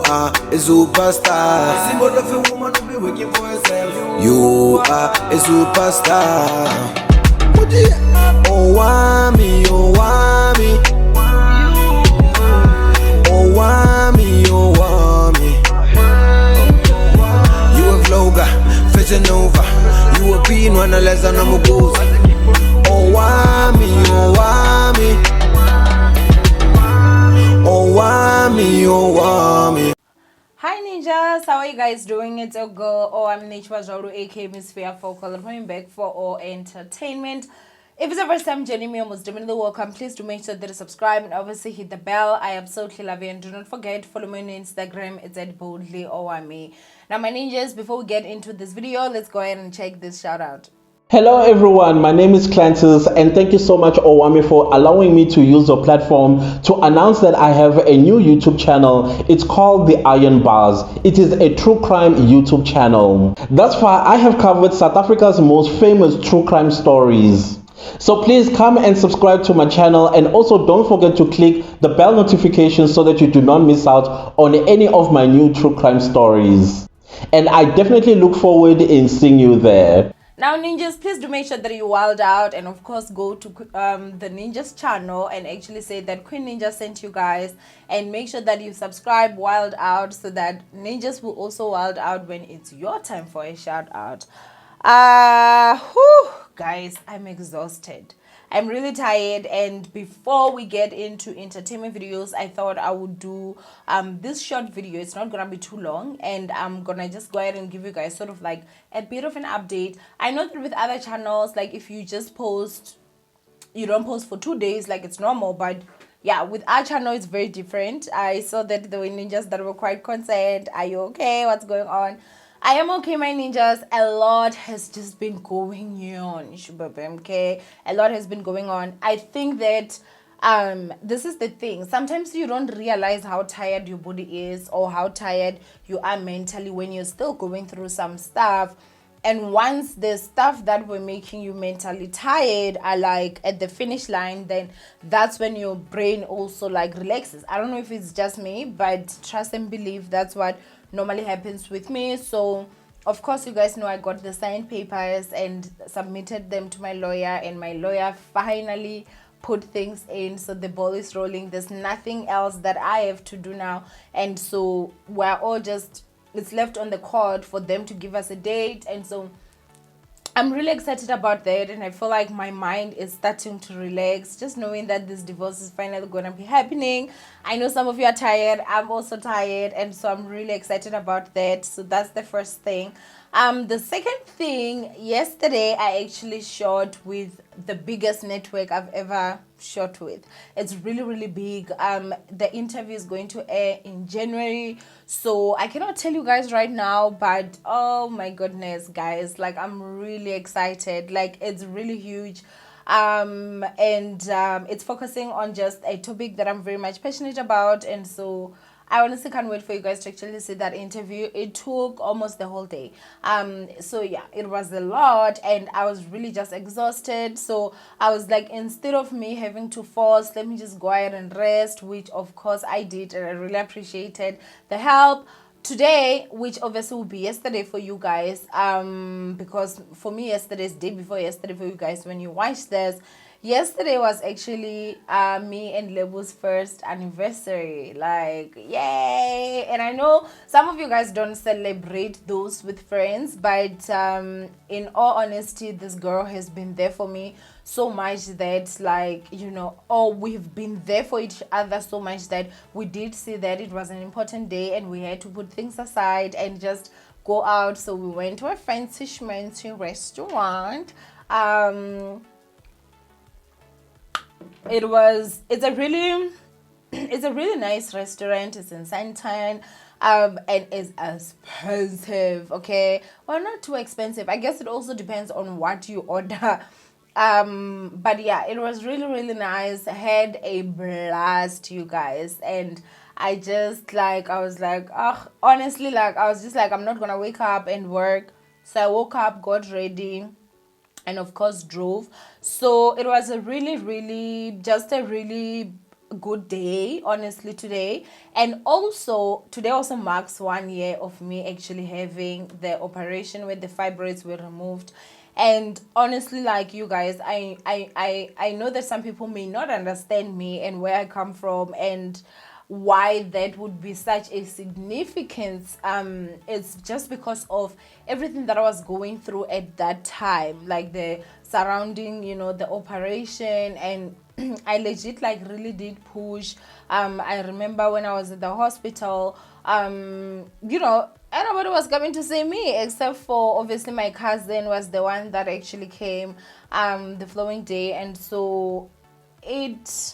are a superstar. Symbol of a woman who be working for herself. You are a superstar. Owamie, Owamie, Owamie, Owamie. You a vlogger, fashion nova. You a being one less than I'm a ghost. Owamie, Owamie, Owamie, Owamie. Hi ninjas, how are you guys doing? It's your girl Owamie Zauru, aka Miss Fearful, coming back for all entertainment. If it's the first time joining me, almost definitely welcome. Please do make sure that you subscribe and obviously hit the bell. I absolutely love you, and do not forget follow me on Instagram. It's at boldly Owamie. Now my ninjas, before we get into this video, let's go ahead and check this shout out. Hello everyone, my name is Clantis and thank you so much Owamie for allowing me to use your platform to announce that I have a new YouTube channel. It's called The Iron Bars. It is a true crime YouTube channel. Thus far, I have covered South Africa's most famous true crime stories. So please come and subscribe to my channel, and also don't forget to click the bell notification so that you do not miss out on any of my new true crime stories. And I definitely look forward in seeing you there. Now ninjas, please do make sure that you wild out, and of course go to the ninjas channel and actually say that Queen Ninja sent you guys, and make sure that you subscribe wild out so that ninjas will also wild out when it's your time for a shout out. Guys, I'm exhausted. I'm really tired, and before we get into entertainment videos, I thought I would do this short video. It's not gonna be too long, and I'm gonna just go ahead and give you guys sort of like a bit of an update. I know that with other channels, like if you just post, you don't post for 2 days, like it's normal, but yeah, with our channel it's very different. I saw that there were ninjas that were quite concerned. Are you okay? What's going on? I am okay, my ninjas. A lot has just been going on. Okay, a lot has been going on. I think that this is the thing. Sometimes you don't realize how tired your body is or how tired you are mentally when you're still going through some stuff. And once the stuff that were making you mentally tired are like at the finish line, then that's when your brain also like relaxes. I don't know if it's just me, but trust and believe that's what normally happens with me. So of course you guys know I got the signed papers and submitted them to my lawyer, and my lawyer finally put things in, so the ball is rolling. There's nothing else that I have to do now, and so we're all just, it's left on the court for them to give us a date. And so I'm really excited about that, and I feel like my mind is starting to relax just knowing that this divorce is finally gonna be happening. I know some of you are tired, I'm also tired, and so I'm really excited about that. So that's the first thing. The second thing, yesterday I actually shot with the biggest network I've ever shot with. It's really big. The interview is going to air in January, so I cannot tell you guys right now, but oh my goodness guys, like I'm really excited. Like it's really huge. It's focusing on just a topic that I'm very much passionate about, and so I honestly can't wait for you guys to actually see that interview. It took almost the whole day. So yeah, it was a lot, and I was really just exhausted. So I was like, instead of me having to force, let me just go ahead and rest, which of course I did, and I really appreciated the help. Today, which obviously will be yesterday for you guys, because for me yesterday is day before yesterday for you guys when you watch this. Yesterday was actually me and Lebu's first anniversary. Like, yay! And I know some of you guys don't celebrate those with friends, but in all honesty, this girl has been there for me so much that, like, you know, we've been there for each other so much that we did see that it was an important day and we had to put things aside and just go out. So we went to a fancy schmancy restaurant. It's a really nice restaurant. It's in Sandton, and it's expensive. Okay, well, not too expensive. I guess it also depends on what you order. But yeah, it was really nice. I had a blast, you guys, and I was like, honestly, like I was just like, I'm not gonna wake up and work. So I woke up, got ready, and of course drove. So it was a really good day, honestly, today. And also today also marks 1 year of me actually having the operation where the fibroids were removed. And honestly, like, you guys, I know that some people may not understand me and where I come from, and why that would be such a significance. It's just because of everything that I was going through at that time, like the surrounding, the operation. And I legit, like, really did push. I remember when I was at the hospital, nobody was coming to see me except for, obviously, my cousin was the one that actually came the following day. And so it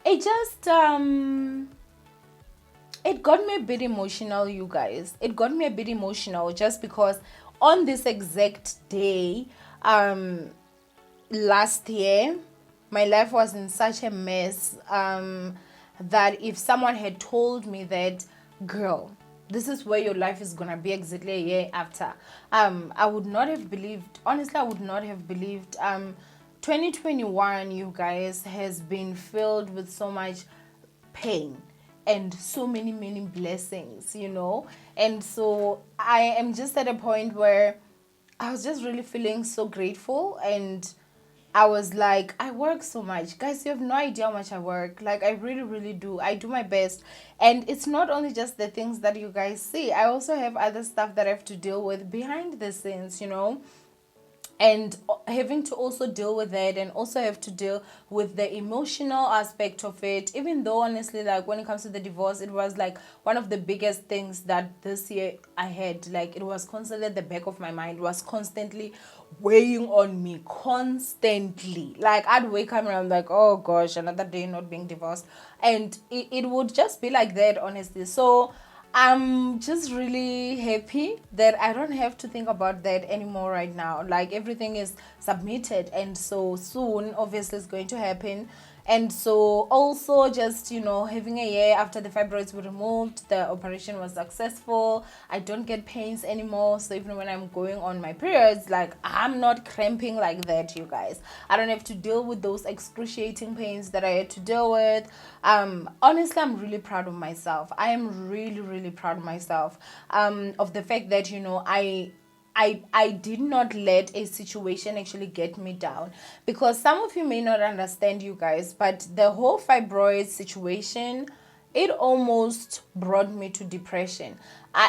just it got me a bit emotional, you guys. It got me a bit emotional just because on this exact day, last year, my life was in such a mess, that if someone had told me that, girl, this is where your life is gonna be exactly a year after, I would not have believed. Honestly, I would not have believed. 2021, you guys, has been filled with so much pain and so many blessings, and so I am just at a point where I was just really feeling so grateful. And I was like, I work so much, guys. You have no idea how much I work. Like, I really do. I do my best. And it's not only just the things that you guys see. I also have other stuff that I have to deal with behind the scenes, and having to also deal with that, and also have to deal with the emotional aspect of it. Even though, honestly, like, when it comes to the divorce, it was like one of the biggest things that this year I had. Like, it was constantly at the back of my mind, was constantly weighing on me, constantly. Like, I'd wake up and I'm like, oh gosh, another day not being divorced. And it would just be like that, honestly. So I'm just really happy that I don't have to think about that anymore right now. Like, everything is submitted, and so soon, obviously, it's going to happen. And so also, just, having a year after the fibroids were removed, the operation was successful. I don't get pains anymore. So even when I'm going on my periods, like, I'm not cramping like that, you guys. I don't have to deal with those excruciating pains that I had to deal with. Honestly, I'm really proud of myself. I am really proud of myself, of the fact that, I did not let a situation actually get me down. Because some of you may not understand, you guys, but the whole fibroid situation, it almost brought me to depression.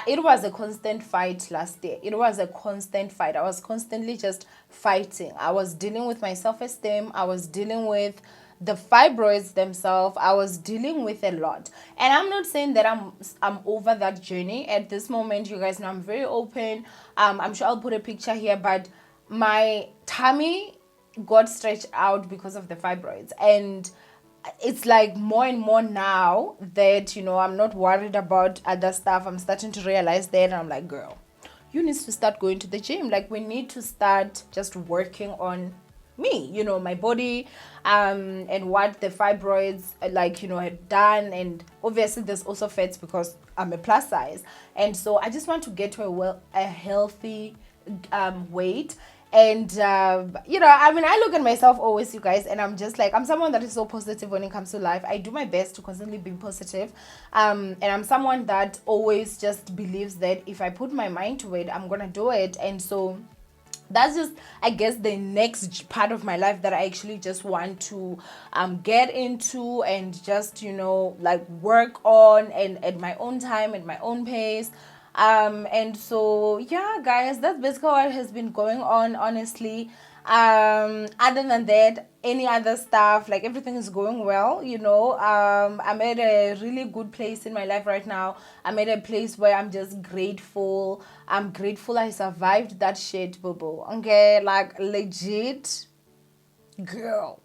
It was a constant fight last year. It was a constant fight. I was constantly just fighting. I was dealing with my self-esteem. I was dealing with the fibroids themselves. I was dealing with a lot. And I'm not saying that I'm over that journey at this moment. You guys know I'm very open. I'm sure I'll put a picture here, but my tummy got stretched out because of the fibroids. And it's like more and more now that, I'm not worried about other stuff. I'm starting to realize that, and I'm like, girl, you need to start going to the gym. Like, we need to start just working on me, my body, and what the fibroids, had done. And obviously there's also fats because I'm a plus size, and so I just want to get to a healthy weight. And I look at myself always, you guys, and I'm just like, I'm someone that is so positive when it comes to life. I do my best to constantly be positive, and I'm someone that always just believes that if I put my mind to it, I'm gonna do it. And so that's just, I guess, the next part of my life that I actually just want to get into, and just, like, work on, and at my own time, at my own pace. And so, yeah, guys, that's basically what has been going on, honestly. Other than that, any other stuff, like, everything is going well. I'm at a really good place in my life right now. I'm at a place where I'm just grateful. I'm grateful I survived that shit, boo boo. Okay, like, legit, girl.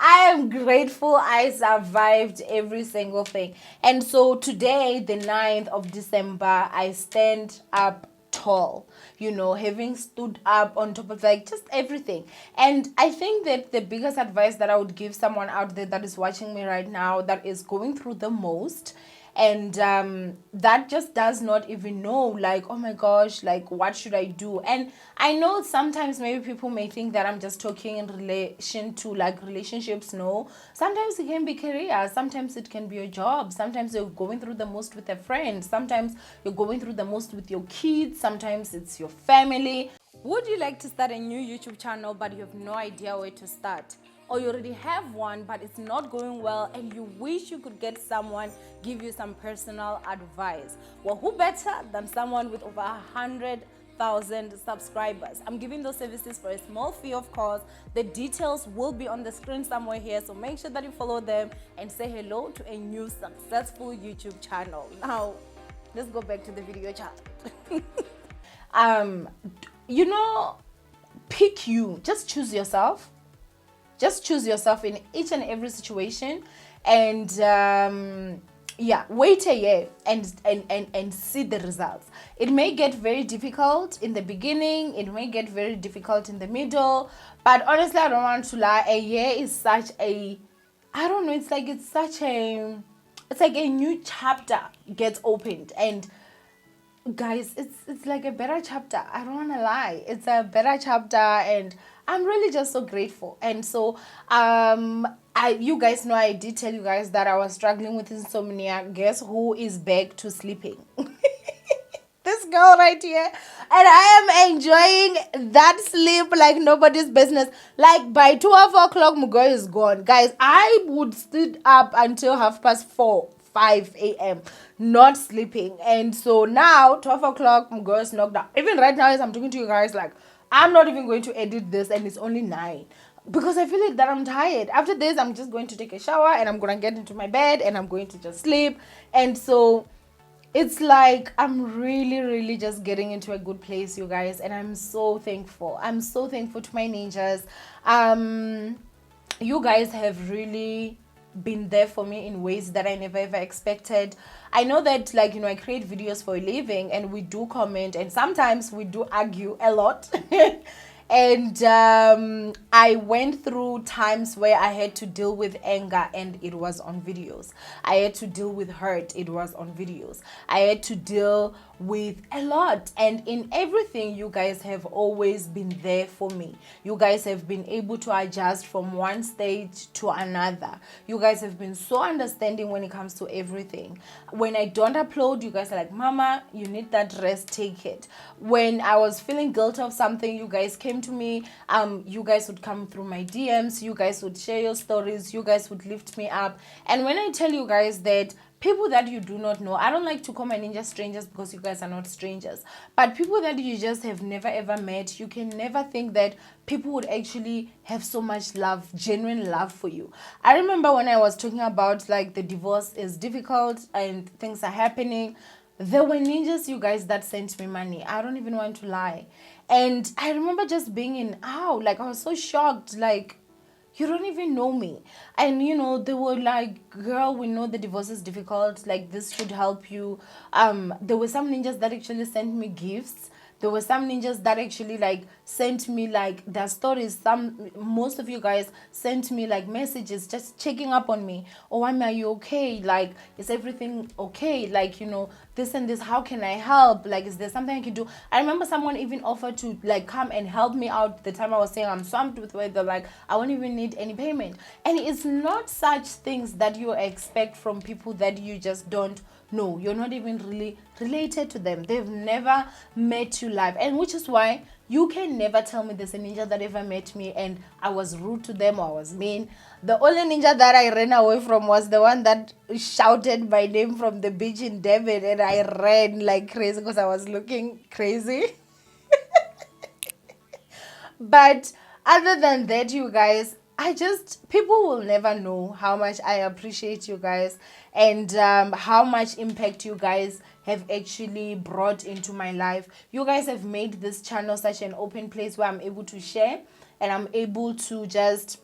I am grateful I survived every single thing. And so today, the 9th of December, I stand up tall, having stood up on top of, like, just everything. And I think that the biggest advice that I would give someone out there that is watching me right now, that is going through the most, and that just does not even know, like, oh my gosh, like what should I do? And I know sometimes maybe people may think that I'm just talking in relation to like relationships. No, sometimes it can be career, sometimes it can be your job, sometimes you're going through the most with a friend, sometimes you're going through the most with your kids, sometimes it's your family. Would you like to start a new YouTube channel but you have no idea where to start? Or you already have one but it's not going well and you wish you could get someone give you some personal advice? Well, who better than someone with over 100,000 subscribers? I'm giving those services for a small fee, of course. The details will be on the screen somewhere here, so make sure that you follow them and say hello to a new successful YouTube channel. Now, let's go back to the video chat. You know, pick you. Just choose yourself. Just choose yourself in each and every situation, and yeah, wait a year and see the results. It may get very difficult in the beginning, it may get very difficult in the middle, but honestly, I don't want to lie, a year is such a, I don't know, it's like a new chapter gets opened, and guys, it's like a better chapter. I don't want to lie, it's a better chapter, and I'm really just so grateful. And so you guys know I did tell you guys that I was struggling with insomnia. Guess who is back to sleeping? This girl right here. And I am enjoying that sleep like nobody's business. Like by 12 o'clock, my girl is gone. Guys, I would sit up until 5 a.m. not sleeping. And so now 12 o'clock, my girl is knocked out. Even right now as I'm talking to you guys, like, I'm not even going to edit this and it's only 9 because I feel like that I'm tired. After this, I'm just going to take a shower and I'm going to get into my bed and I'm going to just sleep. And so it's like I'm really just getting into a good place, you guys, and I'm so thankful. I'm so thankful to my ninjas. You guys have really been there for me in ways that I never ever expected. I know that, like, you know, I create videos for a living and we do comment and sometimes we do argue a lot. And I went through times where I had to deal with anger and it was on videos. I had to deal with hurt, it was on videos. I had to deal with a lot, and in everything you guys have always been there for me. You guys have been able to adjust from one stage to another. You guys have been so understanding when it comes to everything. When I don't upload, you guys are like, Mama, you need that rest, take it. When I was feeling guilty of something, you guys came to me. You guys would come through my DMs, you guys would share your stories, you guys would lift me up. And when I tell you guys that people that you do not know, I don't like to call my ninja strangers because you guys are not strangers, but people that you just have never ever met, you can never think that people would actually have so much love, genuine love for you. I remember when I was talking about like the divorce is difficult and things are happening, there were ninjas, you guys, that sent me money. I don't even want to lie. And I remember just being in awe, like I was so shocked, like, you don't even know me. And you know, they were like, girl, we know the divorce is difficult, like this should help you. There were some ninjas that actually sent me gifts. There were some ninjas that actually like sent me like their stories. Most of you guys sent me like messages just checking up on me. Owamie, are you okay? Like, is everything okay? Like, you know, this and this, how can I help? Like, is there something I can do? I remember someone even offered to like come and help me out the time I was saying I'm swamped with work. They're like, I won't even need any payment. And it's not such things that you expect from people that you just don't know. You're not even really related to them. They've never met you live, and which is why you can never tell me there's a ninja that ever met me and I was rude to them or I was mean. The only ninja that I ran away from was the one that shouted my name from the beach in Devon, and I ran like crazy because I was looking crazy. But other than that, you guys, people will never know how much I appreciate you guys and how much impact you guys have actually brought into my life. You guys have made this channel such an open place where I'm able to share and I'm able to just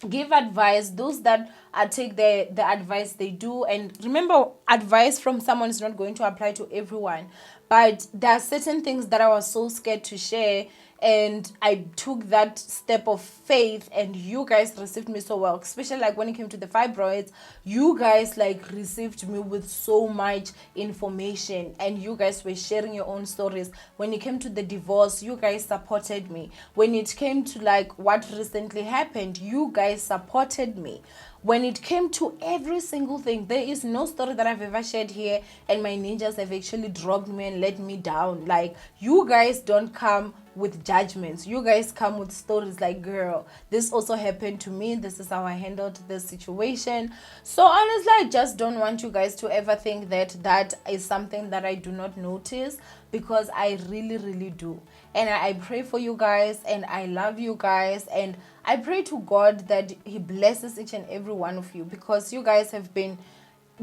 give advice. Those that take the advice they do. And remember, advice from someone is not going to apply to everyone, but there are certain things that I was so scared to share, and I took that step of faith, and you guys received me so well, especially like when it came to the fibroids. You guys like received me with so much information, and you guys were sharing your own stories. When it came to the divorce, you guys supported me. When it came to like what recently happened, you guys supported me. When it came to every single thing, there is no story that I've ever shared here and my ninjas have actually dropped me and let me down. Like, you guys don't come with judgments. You guys come with stories like, girl, this also happened to me. This is how I handled this situation. So honestly, I just don't want you guys to ever think that that is something that I do not notice, because I really, really do. And I pray for you guys, and I love you guys, and I pray to God that he blesses each and every one of you, because you guys have been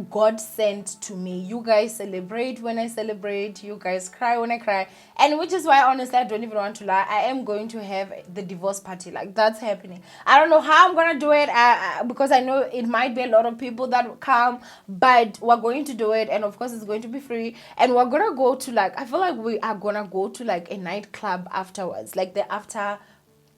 God sent to me. You guys celebrate when I celebrate. You guys cry when I cry. And which is why, honestly, I don't even want to lie. I am going to have the divorce party. Like, that's happening. I don't know how I'm going to do it, because I know it might be a lot of people that will come. But we're going to do it. And, of course, it's going to be free. And we're going to go to, like, I feel like we are going to go to, like, a nightclub afterwards. Like, the after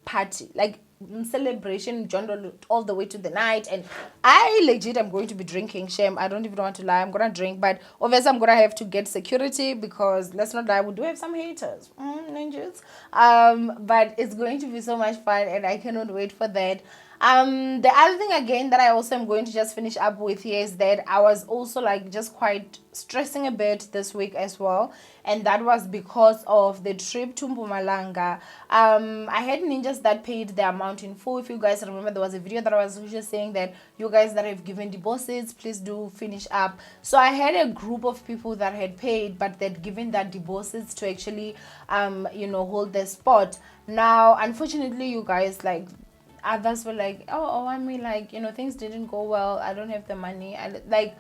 party. Like, celebration journal all the way to the night. And I legit am going to be drinking. Shame, I don't even want to lie. I'm gonna drink, but obviously I'm gonna have to get security, because let's not lie, we do have some haters, ninjas. But it's going to be so much fun, and I cannot wait for that. The other thing again that I also am going to just finish up with here is that I was also like just quite stressing a bit this week as well, and that was because of the trip to Mpumalanga. I had ninjas that paid the amount in full. If you guys remember, there was a video that I was just saying that you guys that have given deposits, please do finish up. So I had a group of people that had paid, but they'd given that deposits to actually hold the spot. Now unfortunately, you guys, like, others were like, oh, I mean, like, things didn't go well, I don't have the money. And like,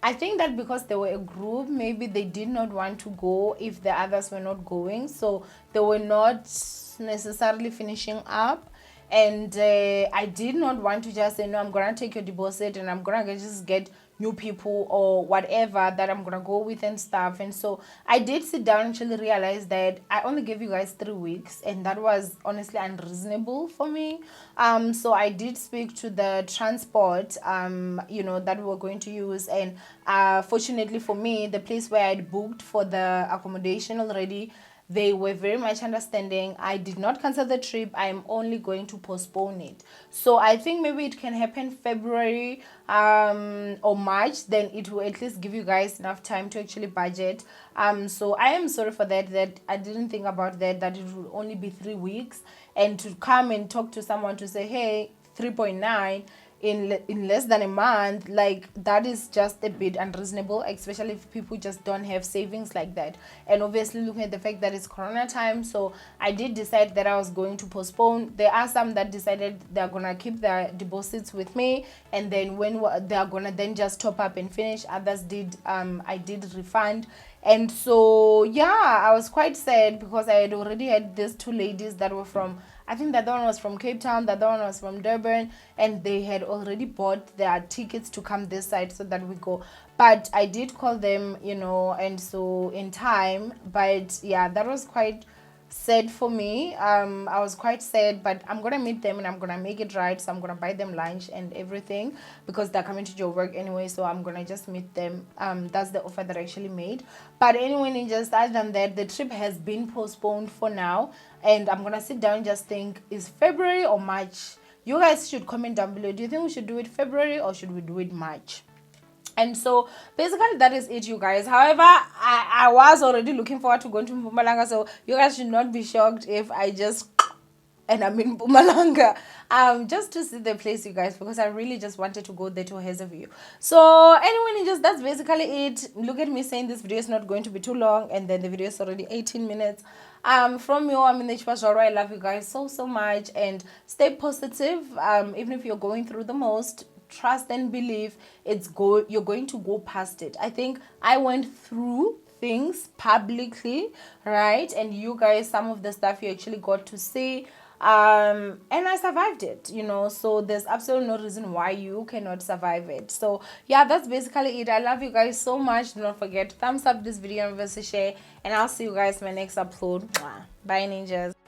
I think that because they were a group, maybe they did not want to go if the others were not going, so they were not necessarily finishing up. And I did not want to just say, no, I'm gonna take your deposit and I'm gonna just get new people or whatever that I'm gonna go with and stuff. And so I did sit down and actually realize that I only gave you guys 3 weeks, and that was honestly unreasonable for me. So I did speak to the transport that we were going to use, and fortunately for me, the place where I'd booked for the accommodation already, they were very much understanding. I did not cancel the trip. I'm only going to postpone it. So I think maybe it can happen February or March. Then it will at least give you guys enough time to actually budget. So I am sorry for that I didn't think about that it would only be 3 weeks. And to come and talk to someone to say, hey, 3.9 in less than a month, like, that is just a bit unreasonable, especially if people just don't have savings like that. And obviously looking at the fact that it's corona time, so I did decide that I was going to postpone. There are some that decided they're gonna keep their deposits with me, and then when they're gonna then just top up and finish. Others did I did refund. And so yeah, I was quite sad because I had already had these 2 ladies that were from, I think the other one was from Cape Town, the other one was from Durban, and they had already bought their tickets to come this side so that we go. But I did call them, and so in time. But yeah, that was quite sad for me. I was quite sad, but I'm gonna meet them and I'm gonna make it right. So I'm gonna buy them lunch and everything, because they're coming to Joburg anyway, so I'm gonna just meet them. That's the offer that I actually made. But anyway, ninjas, other than that, the trip has been postponed for now, and I'm gonna sit down and just think, is February or March? You guys should comment down below. Do you think we should do it February or should we do it March? And so basically that is it, you guys. However, I was already looking forward to going to Mpumalanga, so you guys should not be shocked if I just and I'm in Mpumalanga just to see the place, you guys, because I really just wanted to go there to have a view. So anyway, that's basically it. Look at me saying this video is not going to be too long, and then the video is already 18 minutes. From me, I'm in the Chipazoro. I love you guys so much, and stay positive. Even if you're going through the most, trust and believe you're going to go past it. I think I went through things publicly, right? And you guys, some of the stuff you actually got to see. and I survived it, you know. So there's absolutely no reason why you cannot survive it. So yeah, that's basically it. I love you guys so much. Do not forget to thumbs up this video and share, and I'll see you guys in my next upload. Mwah. Bye, ninjas.